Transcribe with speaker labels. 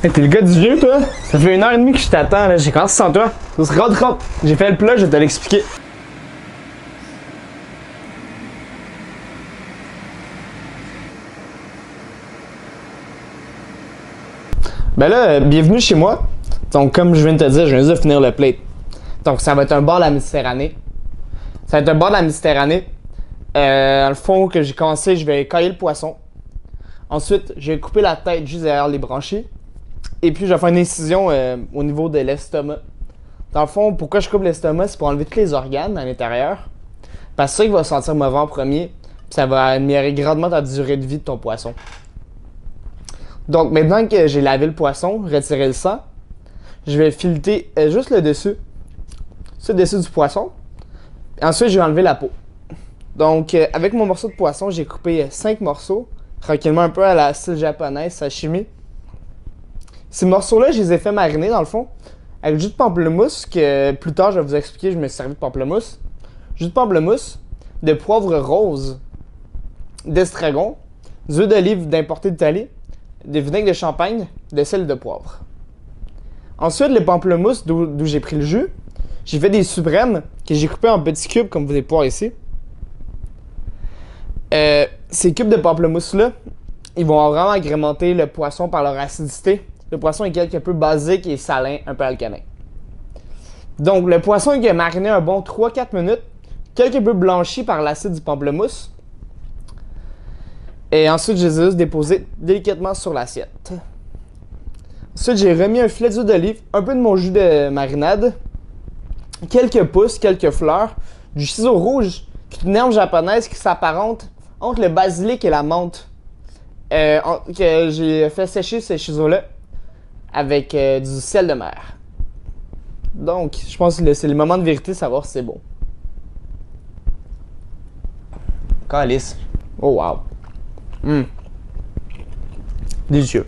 Speaker 1: Hey, t'es le gars du vieux, toi? Ça fait 1h30 que je t'attends, là. J'ai commencé sans toi. Rentre. J'ai fait le plat, je vais te l'expliquer. Ben là, bienvenue chez moi. Donc, comme je viens de te dire, je viens de finir le plate. Donc, ça va être un bar de la Méditerranée. Ça va être un bar de la Méditerranée. Dans le fond, que j'ai commencé, je vais cailler le poisson. Ensuite, je vais couper la tête juste derrière les branchies. Et puis, je vais faire une incision au niveau de l'estomac. Dans le fond, pourquoi je coupe l'estomac, c'est pour enlever tous les organes à l'intérieur. Parce que c'est ça qui va sentir mauvais en premier. Puis ça va améliorer grandement ta durée de vie de ton poisson. Donc, maintenant que j'ai lavé le poisson, retiré le sang, je vais fileter juste le dessus. Le dessus du poisson. Ensuite, je vais enlever la peau. Donc, avec mon morceau de poisson, j'ai coupé 5 morceaux. Tranquillement, un peu à la style japonaise, sashimi. Ces morceaux-là, je les ai fait mariner dans le fond. Avec jus de pamplemousse, que plus tard, je vais vous expliquer, je me suis servi de pamplemousse. Jus de pamplemousse, de poivre rose, d'estragon, d'huile d'olive d'importé d'Italie, de vinaigre de champagne, de sel de poivre. Ensuite, le pamplemousse, d'où j'ai pris le jus, j'ai fait des suprêmes que j'ai coupés en petits cubes, comme vous pouvez voir ici. Ces cubes de pamplemousse-là, ils vont vraiment agrémenter le poisson par leur acidité. Le poisson est quelque peu basique et salin, un peu alcalin. Donc, le poisson est mariné un bon 3-4 minutes, quelque peu blanchi par l'acide du pamplemousse. Et ensuite, je les ai juste déposés délicatement sur l'assiette. Ensuite, j'ai remis un filet d'huile d'olive, un peu de mon jus de marinade, quelques pousses, quelques fleurs, du ciseau rouge, qui est une herbe japonaise qui s'apparente entre le basilic et la menthe. Que j'ai fait sécher ces ciseaux-là avec du sel de mer. Donc, je pense que c'est le moment de vérité de savoir si c'est bon. Calice. Oh wow. Délicieux.